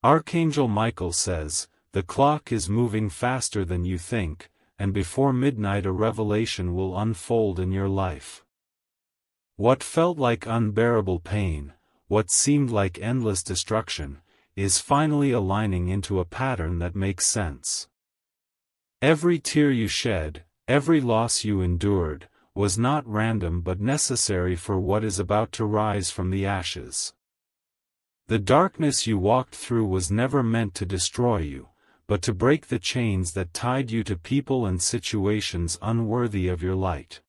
Archangel Michael says, "The clock is moving faster than you think, and before midnight a revelation will unfold in your life." What felt like unbearable pain, what seemed like endless destruction, is finally aligning into a pattern that makes sense. Every tear you shed, every loss you endured, was not random but necessary for what is about to rise from the ashes. The darkness you walked through was never meant to destroy you, but to break the chains that tied you to people and situations unworthy of your light.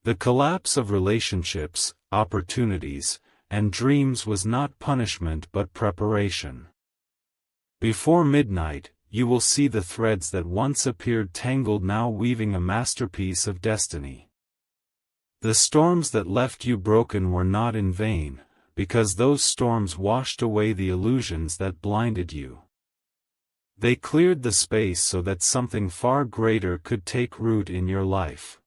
The collapse of relationships, opportunities, and dreams was not punishment but preparation. Before midnight, you will see the threads that once appeared tangled now weaving a masterpiece of destiny. The storms that left you broken were not in vain, because those storms washed away the illusions that blinded you. They cleared the space so that something far greater could take root in your life.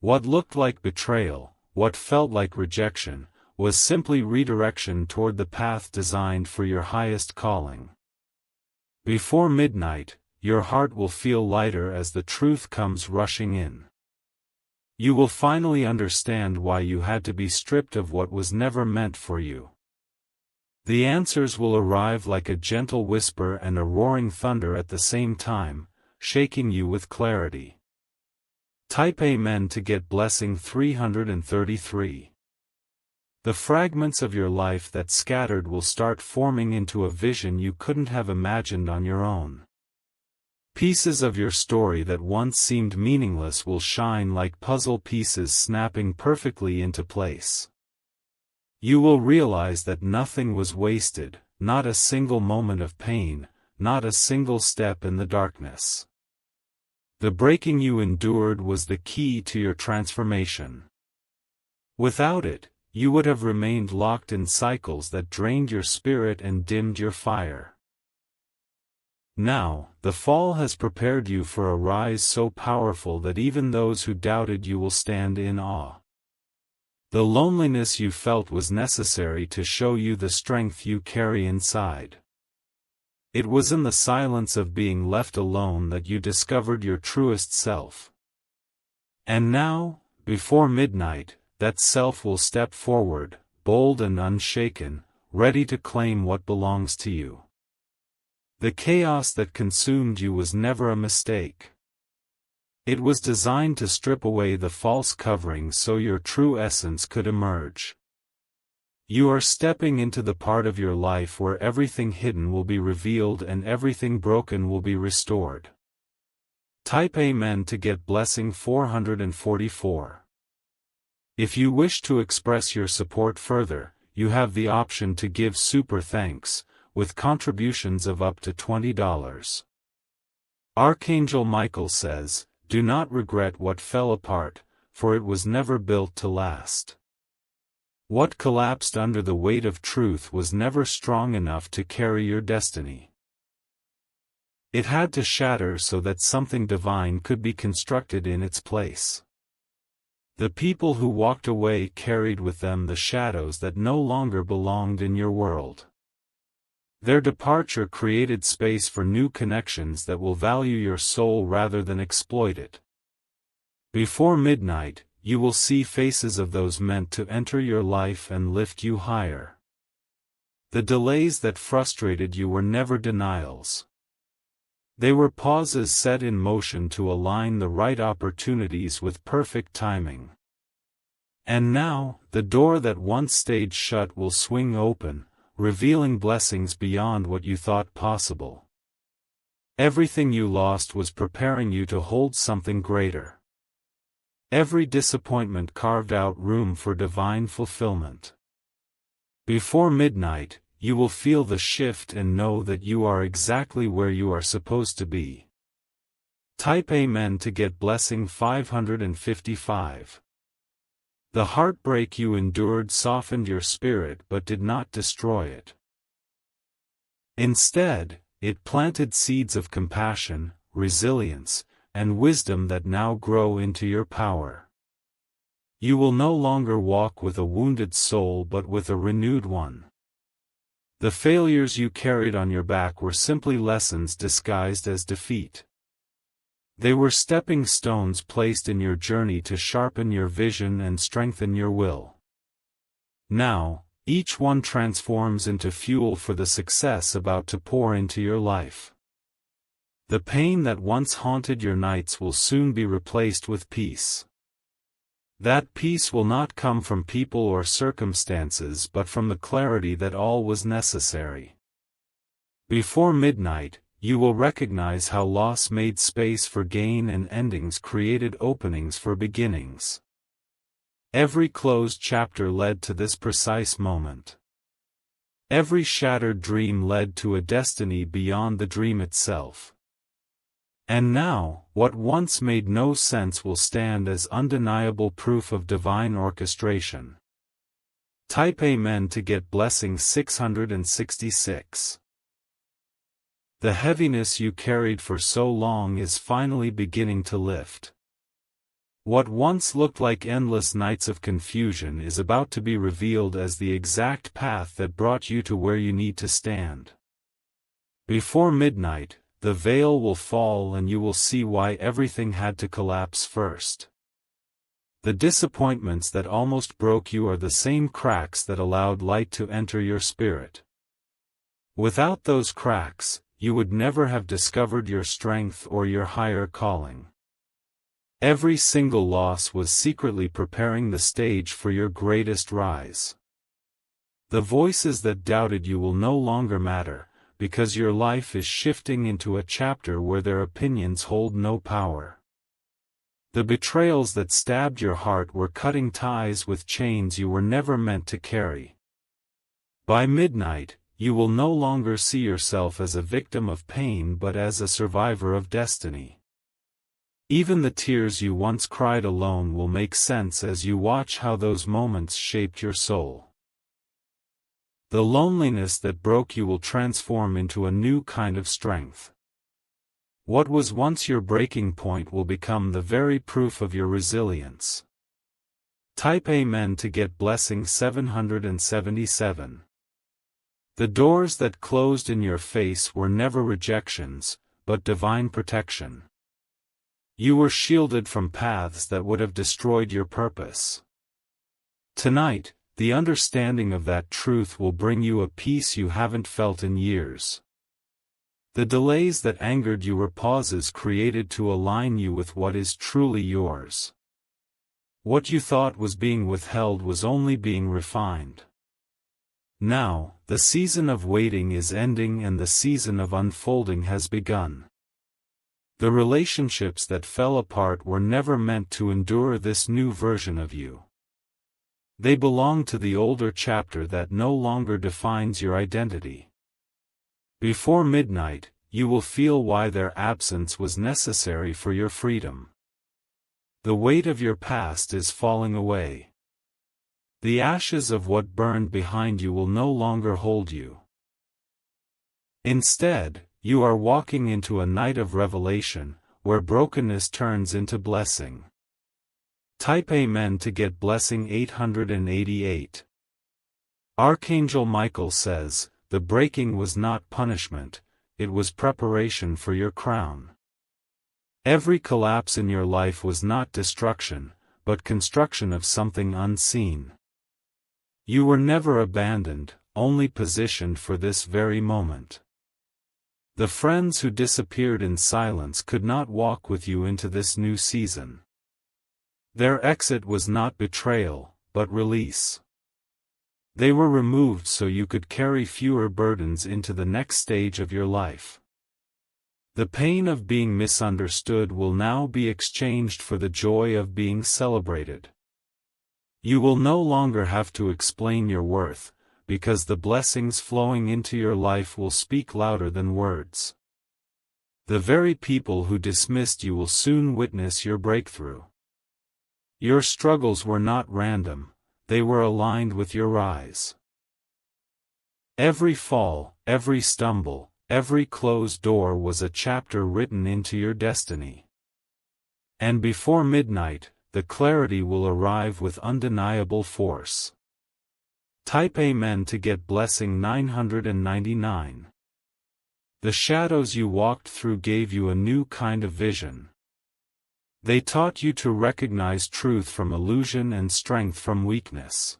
What looked like betrayal, what felt like rejection, was simply redirection toward the path designed for your highest calling. Before midnight, your heart will feel lighter as the truth comes rushing in. You will finally understand why you had to be stripped of what was never meant for you. The answers will arrive like a gentle whisper and a roaring thunder at the same time, shaking you with clarity. Type Amen to get blessing 333. The fragments of your life that scattered will start forming into a vision you couldn't have imagined on your own. Pieces of your story that once seemed meaningless will shine like puzzle pieces snapping perfectly into place. You will realize that nothing was wasted, not a single moment of pain, not a single step in the darkness. The breaking you endured was the key to your transformation. Without it, you would have remained locked in cycles that drained your spirit and dimmed your fire. Now, the fall has prepared you for a rise so powerful that even those who doubted you will stand in awe. The loneliness you felt was necessary to show you the strength you carry inside. It was in the silence of being left alone that you discovered your truest self. And now, before midnight, that self will step forward, bold and unshaken, ready to claim what belongs to you. The chaos that consumed you was never a mistake. It was designed to strip away the false covering so your true essence could emerge. You are stepping into the part of your life where everything hidden will be revealed and everything broken will be restored. Type Amen to get blessing 444. If you wish to express your support further, you have the option to give super thanks, with contributions of up to $20. Archangel Michael says, "Do not regret what fell apart, for it was never built to last." What collapsed under the weight of truth was never strong enough to carry your destiny. It had to shatter so that something divine could be constructed in its place. The people who walked away carried with them the shadows that no longer belonged in your world. Their departure created space for new connections that will value your soul rather than exploit it. Before midnight, you will see faces of those meant to enter your life and lift you higher. The delays that frustrated you were never denials. They were pauses set in motion to align the right opportunities with perfect timing. And now, the door that once stayed shut will swing open, revealing blessings beyond what you thought possible. Everything you lost was preparing you to hold something greater. Every disappointment carved out room for divine fulfillment. Before midnight, you will feel the shift and know that you are exactly where you are supposed to be. Type Amen to get blessing 555. The heartbreak you endured softened your spirit but did not destroy it. Instead, it planted seeds of compassion, resilience, and wisdom that now grow into your power. You will no longer walk with a wounded soul but with a renewed one. The failures you carried on your back were simply lessons disguised as defeat. They were stepping stones placed in your journey to sharpen your vision and strengthen your will. Now, each one transforms into fuel for the success about to pour into your life. The pain that once haunted your nights will soon be replaced with peace. That peace will not come from people or circumstances but from the clarity that all was necessary. Before midnight, you will recognize how loss made space for gain and endings created openings for beginnings. Every closed chapter led to this precise moment. Every shattered dream led to a destiny beyond the dream itself. And now, what once made no sense will stand as undeniable proof of divine orchestration. Type Amen to get blessing 666. The heaviness you carried for so long is finally beginning to lift. What once looked like endless nights of confusion is about to be revealed as the exact path that brought you to where you need to stand. Before midnight, the veil will fall and you will see why everything had to collapse first. The disappointments that almost broke you are the same cracks that allowed light to enter your spirit. Without those cracks, you would never have discovered your strength or your higher calling. Every single loss was secretly preparing the stage for your greatest rise. The voices that doubted you will no longer matter, because your life is shifting into a chapter where their opinions hold no power. The betrayals that stabbed your heart were cutting ties with chains you were never meant to carry. By midnight, you will no longer see yourself as a victim of pain but as a survivor of destiny. Even the tears you once cried alone will make sense as you watch how those moments shaped your soul. The loneliness that broke you will transform into a new kind of strength. What was once your breaking point will become the very proof of your resilience. Type Amen to get blessing 777. The doors that closed in your face were never rejections, but divine protection. You were shielded from paths that would have destroyed your purpose. Tonight, the understanding of that truth will bring you a peace you haven't felt in years. The delays that angered you were pauses created to align you with what is truly yours. What you thought was being withheld was only being refined. Now, the season of waiting is ending and the season of unfolding has begun. The relationships that fell apart were never meant to endure this new version of you. They belong to the older chapter that no longer defines your identity. Before midnight, you will feel why their absence was necessary for your freedom. The weight of your past is falling away. The ashes of what burned behind you will no longer hold you. Instead, you are walking into a night of revelation, where brokenness turns into blessing. Type Amen to get blessing 888. Archangel Michael says, the breaking was not punishment, it was preparation for your crown. Every collapse in your life was not destruction, but construction of something unseen. You were never abandoned, only positioned for this very moment. The friends who disappeared in silence could not walk with you into this new season. Their exit was not betrayal, but release. They were removed so you could carry fewer burdens into the next stage of your life. The pain of being misunderstood will now be exchanged for the joy of being celebrated. You will no longer have to explain your worth, because the blessings flowing into your life will speak louder than words. The very people who dismissed you will soon witness your breakthrough. Your struggles were not random, they were aligned with your rise. Every fall, every stumble, every closed door was a chapter written into your destiny. And before midnight, the clarity will arrive with undeniable force. Type Amen to get blessing 999. The shadows you walked through gave you a new kind of vision. They taught you to recognize truth from illusion and strength from weakness.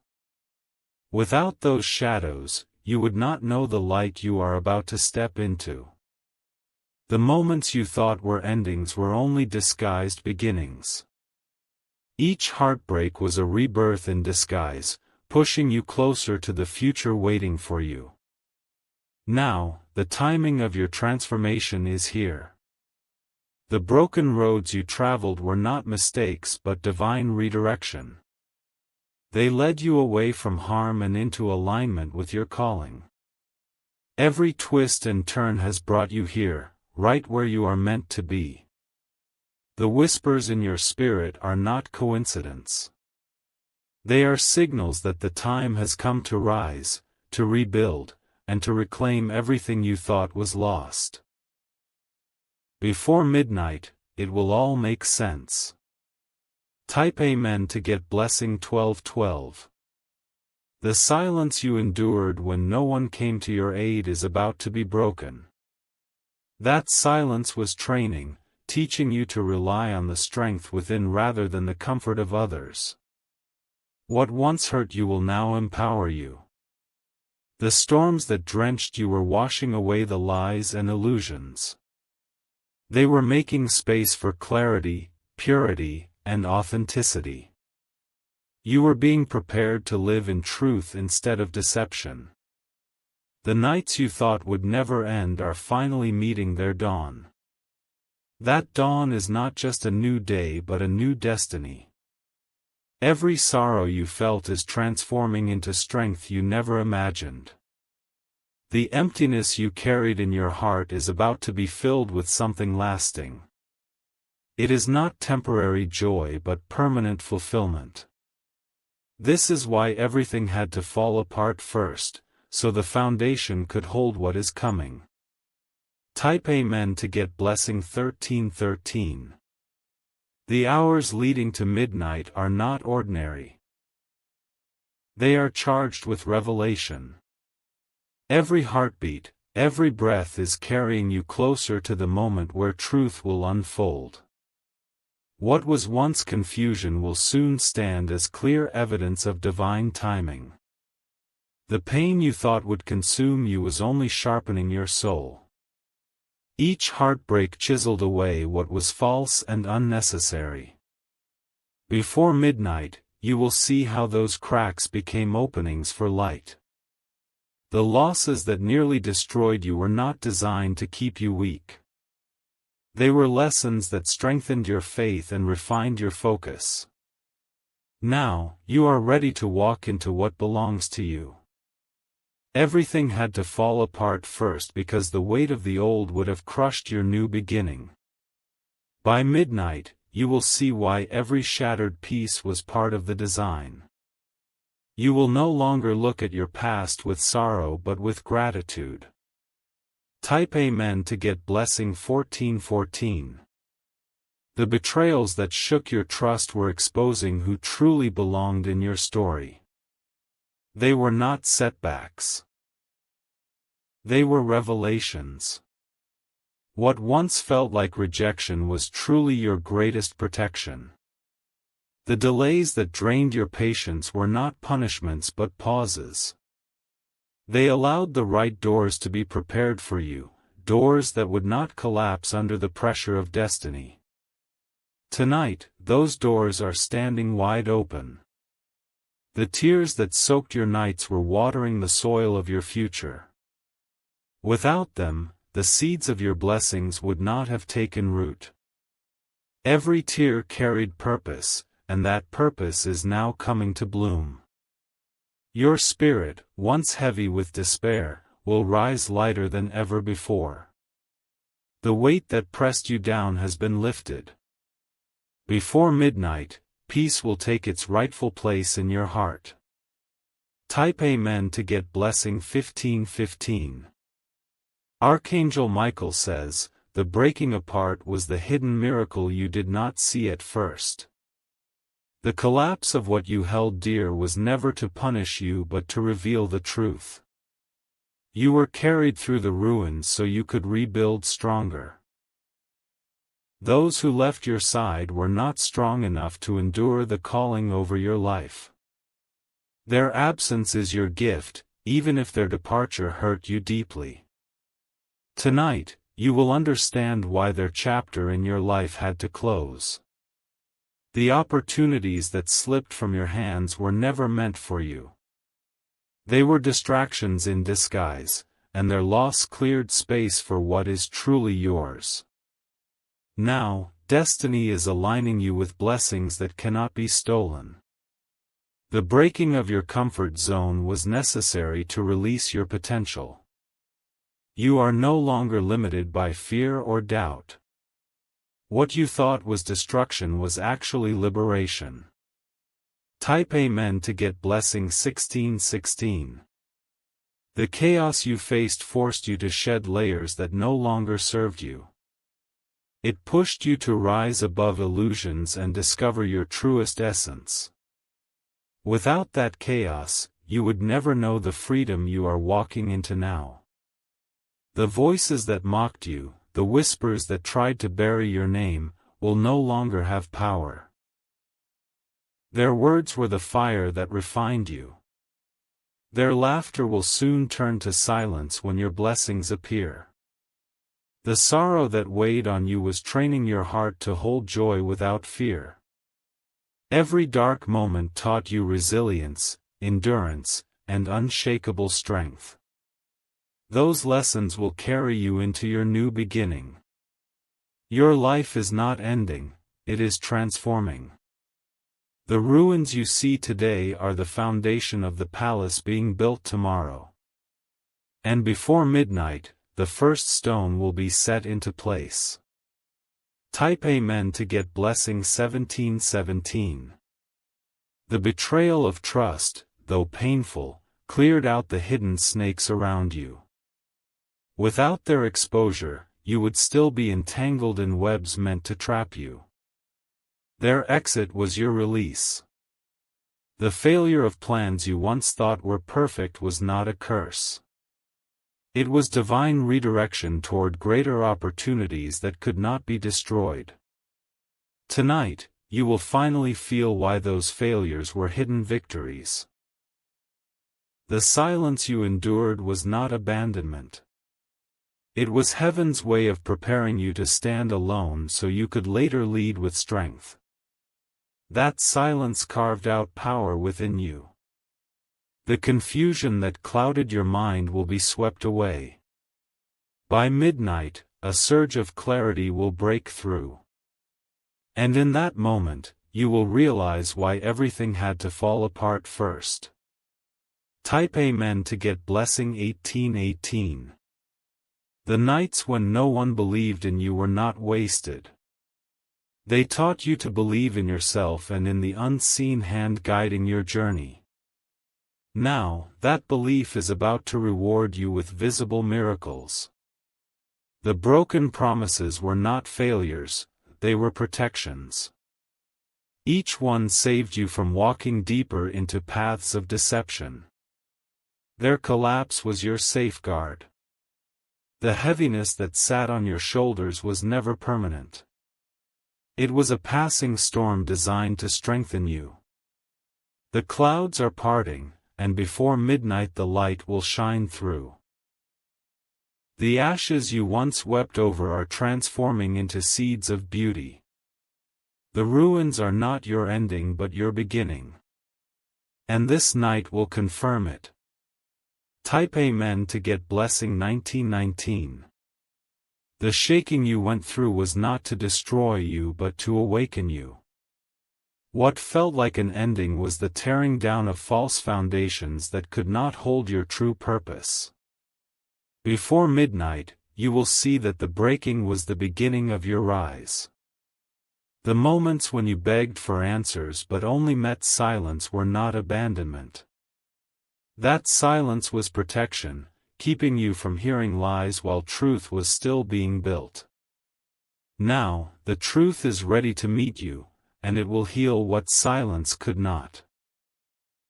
Without those shadows, you would not know the light you are about to step into. The moments you thought were endings were only disguised beginnings. Each heartbreak was a rebirth in disguise, pushing you closer to the future waiting for you. Now, the timing of your transformation is here. The broken roads you traveled were not mistakes but divine redirection. They led you away from harm and into alignment with your calling. Every twist and turn has brought you here, right where you are meant to be. The whispers in your spirit are not coincidence. They are signals that the time has come to rise, to rebuild, and to reclaim everything you thought was lost. Before midnight, it will all make sense. Type Amen to get blessing 1212. The silence you endured when no one came to your aid is about to be broken. That silence was training, teaching you to rely on the strength within rather than the comfort of others. What once hurt you will now empower you. The storms that drenched you were washing away the lies and illusions. They were making space for clarity, purity, and authenticity. You were being prepared to live in truth instead of deception. The nights you thought would never end are finally meeting their dawn. That dawn is not just a new day but a new destiny. Every sorrow you felt is transforming into strength you never imagined. The emptiness you carried in your heart is about to be filled with something lasting. It is not temporary joy but permanent fulfillment. This is why everything had to fall apart first, so the foundation could hold what is coming. Type Amen to get blessing 1313. The hours leading to midnight are not ordinary. They are charged with revelation. Every heartbeat, every breath is carrying you closer to the moment where truth will unfold. What was once confusion will soon stand as clear evidence of divine timing. The pain you thought would consume you was only sharpening your soul. Each heartbreak chiseled away what was false and unnecessary. Before midnight, you will see how those cracks became openings for light. The losses that nearly destroyed you were not designed to keep you weak. They were lessons that strengthened your faith and refined your focus. Now, you are ready to walk into what belongs to you. Everything had to fall apart first because the weight of the old would have crushed your new beginning. By midnight, you will see why every shattered piece was part of the design. You will no longer look at your past with sorrow but with gratitude. Type Amen to get blessing 1414. The betrayals that shook your trust were exposing who truly belonged in your story. They were not setbacks. They were revelations. What once felt like rejection was truly your greatest protection. The delays that drained your patience were not punishments but pauses. They allowed the right doors to be prepared for you, doors that would not collapse under the pressure of destiny. Tonight, those doors are standing wide open. The tears that soaked your nights were watering the soil of your future. Without them, the seeds of your blessings would not have taken root. Every tear carried purpose, and that purpose is now coming to bloom. Your spirit, once heavy with despair, will rise lighter than ever before. The weight that pressed you down has been lifted. Before midnight, peace will take its rightful place in your heart. Type Amen to get blessing 1515. Archangel Michael says, the breaking apart was the hidden miracle you did not see at first. The collapse of what you held dear was never to punish you but to reveal the truth. You were carried through the ruins so you could rebuild stronger. Those who left your side were not strong enough to endure the calling over your life. Their absence is your gift, even if their departure hurt you deeply. Tonight, you will understand why their chapter in your life had to close. The opportunities that slipped from your hands were never meant for you. They were distractions in disguise, and their loss cleared space for what is truly yours. Now, destiny is aligning you with blessings that cannot be stolen. The breaking of your comfort zone was necessary to release your potential. You are no longer limited by fear or doubt. What you thought was destruction was actually liberation. Type Amen to get blessing 1616. The chaos you faced forced you to shed layers that no longer served you. It pushed you to rise above illusions and discover your truest essence. Without that chaos, you would never know the freedom you are walking into now. The voices that mocked you, the whispers that tried to bury your name, will no longer have power. Their words were the fire that refined you. Their laughter will soon turn to silence when your blessings appear. The sorrow that weighed on you was training your heart to hold joy without fear. Every dark moment taught you resilience, endurance, and unshakable strength. Those lessons will carry you into your new beginning. Your life is not ending, it is transforming. The ruins you see today are the foundation of the palace being built tomorrow. And before midnight, the first stone will be set into place. Type Amen to get blessing 1717. The betrayal of trust, though painful, cleared out the hidden snakes around you. Without their exposure, you would still be entangled in webs meant to trap you. Their exit was your release. The failure of plans you once thought were perfect was not a curse. It was divine redirection toward greater opportunities that could not be destroyed. Tonight, you will finally feel why those failures were hidden victories. The silence you endured was not abandonment. It was heaven's way of preparing you to stand alone so you could later lead with strength. That silence carved out power within you. The confusion that clouded your mind will be swept away. By midnight, a surge of clarity will break through. And in that moment, you will realize why everything had to fall apart first. Type Amen to get blessing 1818. The nights when no one believed in you were not wasted. They taught you to believe in yourself and in the unseen hand guiding your journey. Now, that belief is about to reward you with visible miracles. The broken promises were not failures, they were protections. Each one saved you from walking deeper into paths of deception. Their collapse was your safeguard. The heaviness that sat on your shoulders was never permanent. It was a passing storm designed to strengthen you. The clouds are parting, and before midnight the light will shine through. The ashes you once wept over are transforming into seeds of beauty. The ruins are not your ending but your beginning. And this night will confirm it. Type Amen to get blessing 1919. The shaking you went through was not to destroy you but to awaken you. What felt like an ending was the tearing down of false foundations that could not hold your true purpose. Before midnight, you will see that the breaking was the beginning of your rise. The moments when you begged for answers but only met silence were not abandonment. That silence was protection, keeping you from hearing lies while truth was still being built. Now, the truth is ready to meet you, and it will heal what silence could not.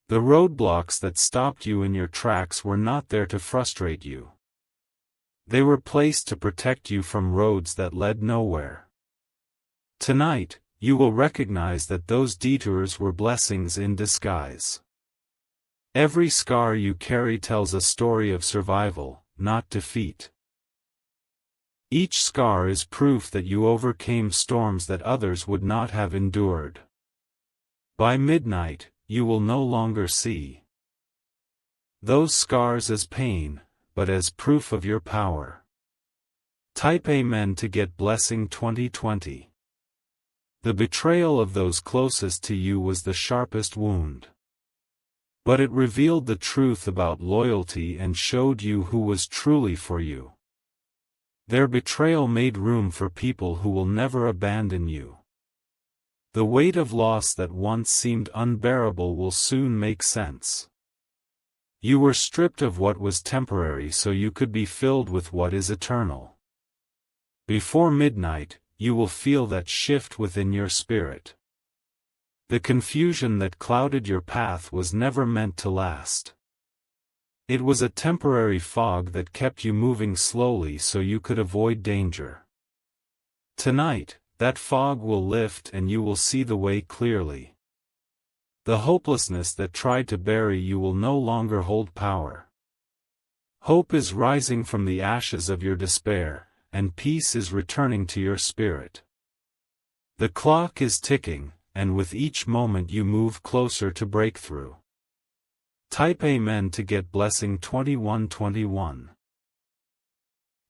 The roadblocks that stopped you in your tracks were not there to frustrate you. They were placed to protect you from roads that led nowhere. Tonight, you will recognize that those detours were blessings in disguise. Every scar you carry tells a story of survival, not defeat. Each scar is proof that you overcame storms that others would not have endured. By midnight, you will no longer see those scars as pain, but as proof of your power. Type Amen to get Blessing 2020. The betrayal of those closest to you was the sharpest wound. But it revealed the truth about loyalty and showed you who was truly for you. Their betrayal made room for people who will never abandon you. The weight of loss that once seemed unbearable will soon make sense. You were stripped of what was temporary so you could be filled with what is eternal. Before midnight, you will feel that shift within your spirit. The confusion that clouded your path was never meant to last. It was a temporary fog that kept you moving slowly so you could avoid danger. Tonight, that fog will lift and you will see the way clearly. The hopelessness that tried to bury you will no longer hold power. Hope is rising from the ashes of your despair, and peace is returning to your spirit. The clock is ticking, and with each moment you move closer to breakthrough. Type Amen to get Blessing 2121.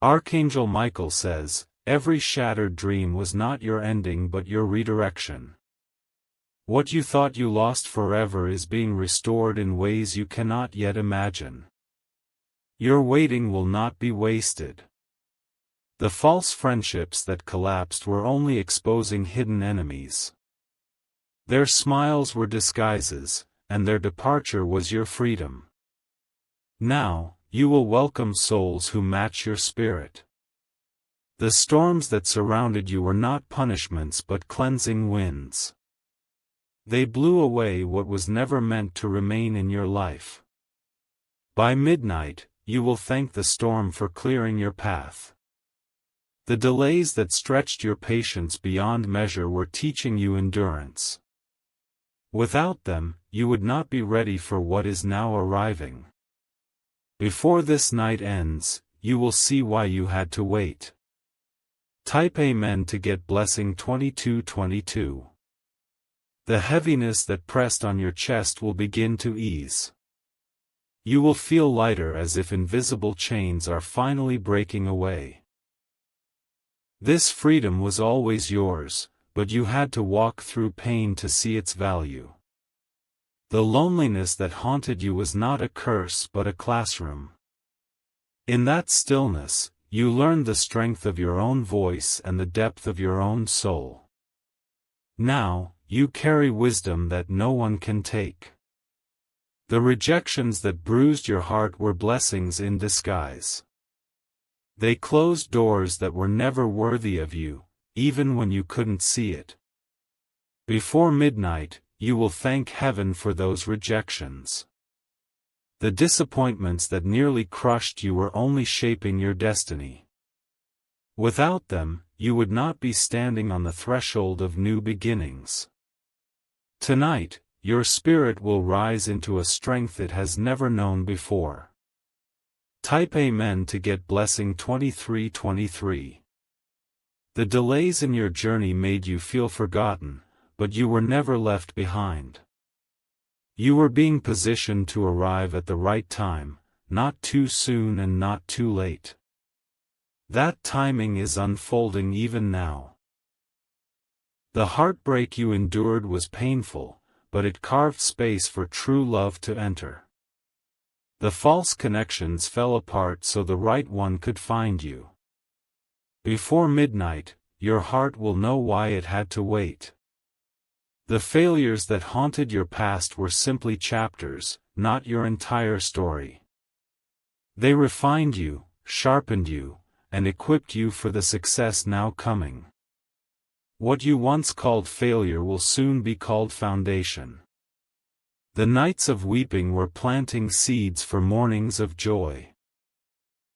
Archangel Michael says, every shattered dream was not your ending but your redirection. What you thought you lost forever is being restored in ways you cannot yet imagine. Your waiting will not be wasted. The false friendships that collapsed were only exposing hidden enemies. Their smiles were disguises, and their departure was your freedom. Now, you will welcome souls who match your spirit. The storms that surrounded you were not punishments but cleansing winds. They blew away what was never meant to remain in your life. By midnight, you will thank the storm for clearing your path. The delays that stretched your patience beyond measure were teaching you endurance. Without them, you would not be ready for what is now arriving. Before this night ends, you will see why you had to wait. Type Amen to get Blessing 2222. The heaviness that pressed on your chest will begin to ease. You will feel lighter as if invisible chains are finally breaking away. This freedom was always yours, but you had to walk through pain to see its value. The loneliness that haunted you was not a curse but a classroom. In that stillness, you learned the strength of your own voice and the depth of your own soul. Now, you carry wisdom that no one can take. The rejections that bruised your heart were blessings in disguise. They closed doors that were never worthy of you, even when you couldn't see it. Before midnight, you will thank heaven for those rejections. The disappointments that nearly crushed you were only shaping your destiny. Without them, you would not be standing on the threshold of new beginnings. Tonight, your spirit will rise into a strength it has never known before. Type Amen to get Blessing 2323. The delays in your journey made you feel forgotten, but you were never left behind. You were being positioned to arrive at the right time, not too soon and not too late. That timing is unfolding even now. The heartbreak you endured was painful, but it carved space for true love to enter. The false connections fell apart so the right one could find you. Before midnight, your heart will know why it had to wait. The failures that haunted your past were simply chapters, not your entire story. They refined you, sharpened you, and equipped you for the success now coming. What you once called failure will soon be called foundation. The nights of weeping were planting seeds for mornings of joy.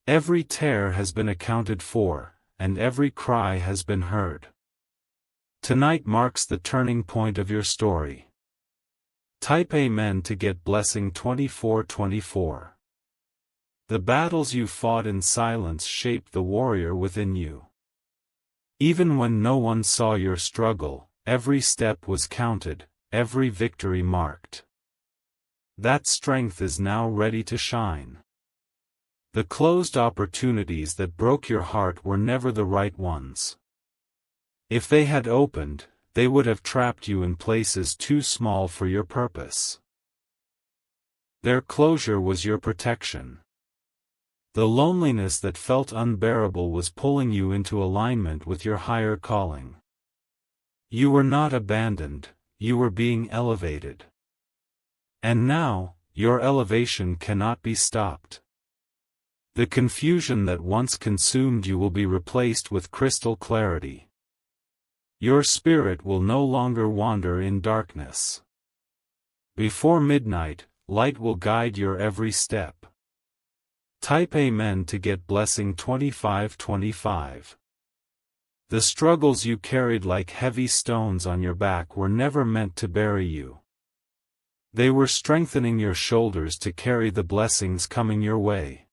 Every tear has been accounted for, and every cry has been heard. Tonight marks the turning point of your story. Type Amen to get blessing 2424. The battles you fought in silence shaped the warrior within you. Even when no one saw your struggle, every step was counted, every victory marked. That strength is now ready to shine. The closed opportunities that broke your heart were never the right ones. If they had opened, they would have trapped you in places too small for your purpose. Their closure was your protection. The loneliness that felt unbearable was pulling you into alignment with your higher calling. You were not abandoned, you were being elevated. And now, your elevation cannot be stopped. The confusion that once consumed you will be replaced with crystal clarity. Your spirit will no longer wander in darkness. Before midnight, light will guide your every step. Type Amen to get blessing 2525. The struggles you carried like heavy stones on your back were never meant to bury you. They were strengthening your shoulders to carry the blessings coming your way.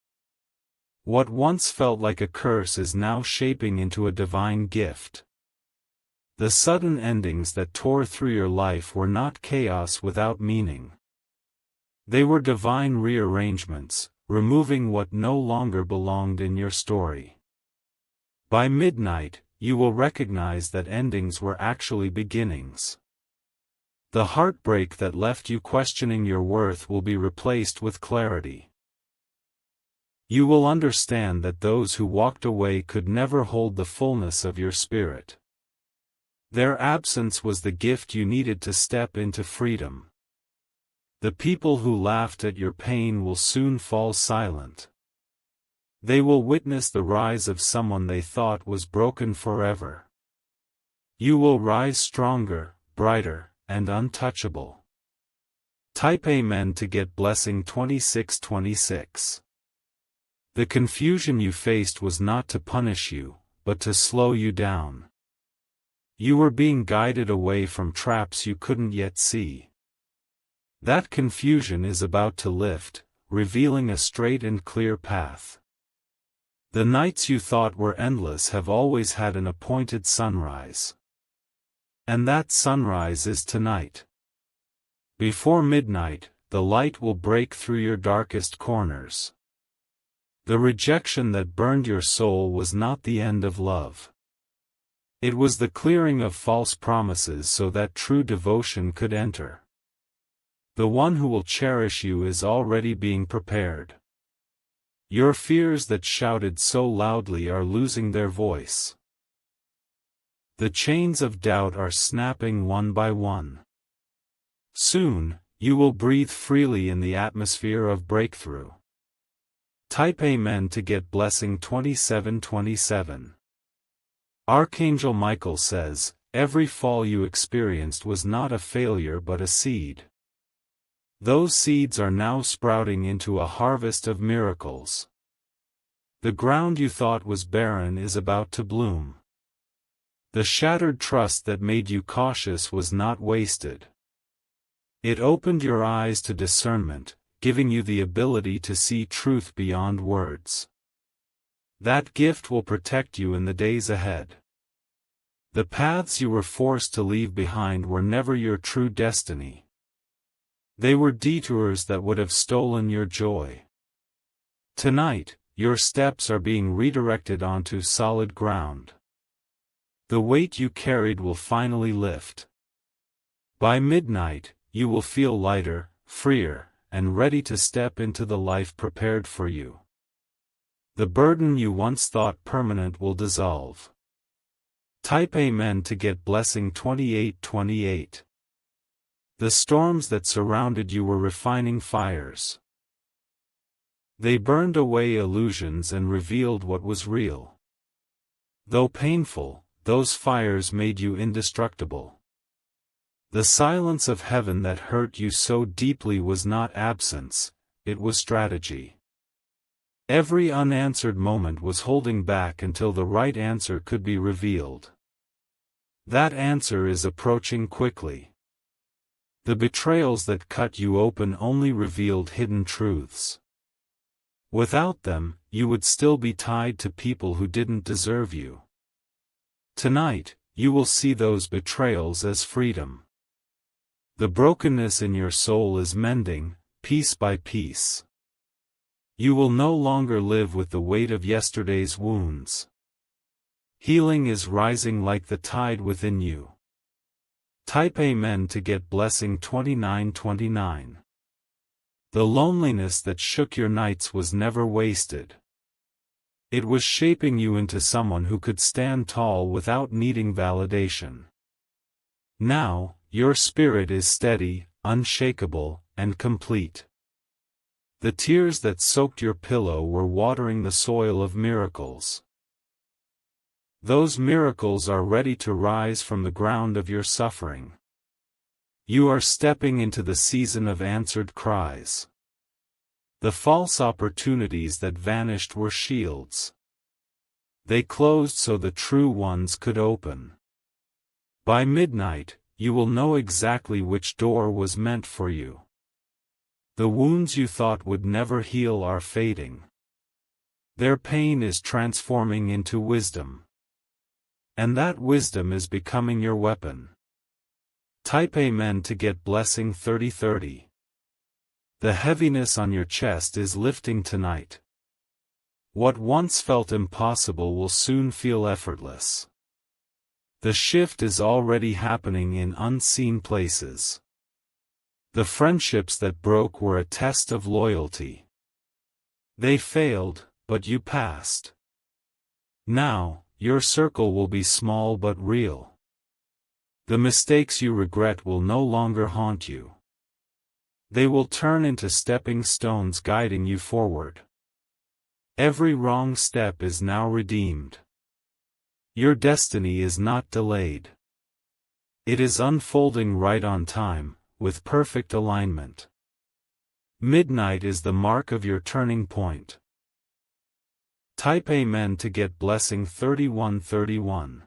What once felt like a curse is now shaping into a divine gift. The sudden endings that tore through your life were not chaos without meaning. They were divine rearrangements, removing what no longer belonged in your story. By midnight, you will recognize that endings were actually beginnings. The heartbreak that left you questioning your worth will be replaced with clarity. You will understand that those who walked away could never hold the fullness of your spirit. Their absence was the gift you needed to step into freedom. The people who laughed at your pain will soon fall silent. They will witness the rise of someone they thought was broken forever. You will rise stronger, brighter, and untouchable. Type Amen to get blessing 2626. The confusion you faced was not to punish you, but to slow you down. You were being guided away from traps you couldn't yet see. That confusion is about to lift, revealing a straight and clear path. The nights you thought were endless have always had an appointed sunrise. And that sunrise is tonight. Before midnight, the light will break through your darkest corners. The rejection that burned your soul was not the end of love. It was the clearing of false promises so that true devotion could enter. The one who will cherish you is already being prepared. Your fears that shouted so loudly are losing their voice. The chains of doubt are snapping one by one. Soon, you will breathe freely in the atmosphere of breakthrough. Type Amen to get blessing 2727. Archangel Michael says, every fall you experienced was not a failure but a seed. Those seeds are now sprouting into a harvest of miracles. The ground you thought was barren is about to bloom. The shattered trust that made you cautious was not wasted. It opened your eyes to discernment, giving you the ability to see truth beyond words. That gift will protect you in the days ahead. The paths you were forced to leave behind were never your true destiny. They were detours that would have stolen your joy. Tonight, your steps are being redirected onto solid ground. The weight you carried will finally lift. By midnight, you will feel lighter, freer, and ready to step into the life prepared for you. The burden you once thought permanent will dissolve. Type Amen to get blessing 2828. The storms that surrounded you were refining fires. They burned away illusions and revealed what was real. Though painful, those fires made you indestructible. The silence of heaven that hurt you so deeply was not absence, it was strategy. Every unanswered moment was holding back until the right answer could be revealed. That answer is approaching quickly. The betrayals that cut you open only revealed hidden truths. Without them, you would still be tied to people who didn't deserve you. Tonight, you will see those betrayals as freedom. The brokenness in your soul is mending, piece by piece. You will no longer live with the weight of yesterday's wounds. Healing is rising like the tide within you. Type Amen to get blessing 2929. The loneliness that shook your nights was never wasted. It was shaping you into someone who could stand tall without needing validation. Now, your spirit is steady, unshakable, and complete. The tears that soaked your pillow were watering the soil of miracles. Those miracles are ready to rise from the ground of your suffering. You are stepping into the season of answered cries. The false opportunities that vanished were shields. They closed so the true ones could open. By midnight, you will know exactly which door was meant for you. The wounds you thought would never heal are fading. Their pain is transforming into wisdom. And that wisdom is becoming your weapon. Type Amen to get blessing 3030. The heaviness on your chest is lifting tonight. What once felt impossible will soon feel effortless. The shift is already happening in unseen places. The friendships that broke were a test of loyalty. They failed, but you passed. Now, your circle will be small but real. The mistakes you regret will no longer haunt you. They will turn into stepping stones guiding you forward. Every wrong step is now redeemed. Your destiny is not delayed. It is unfolding right on time, with perfect alignment. Midnight is the mark of your turning point. Type Amen to get blessing 3131.